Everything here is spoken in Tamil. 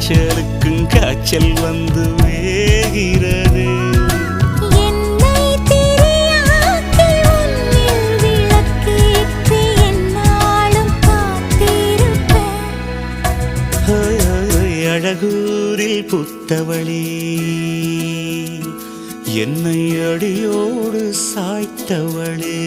காய்ச்சலுக்கும் காய்ச்சல் வந்து வேகிறது. என்னை திரியாக்கி உன்னில் விளக்கேற்றி என்னாலும் காத்திருப்பேன். அழகூரில் புத்தவளே, என்னை அடியோடு சாய்த்தவளே.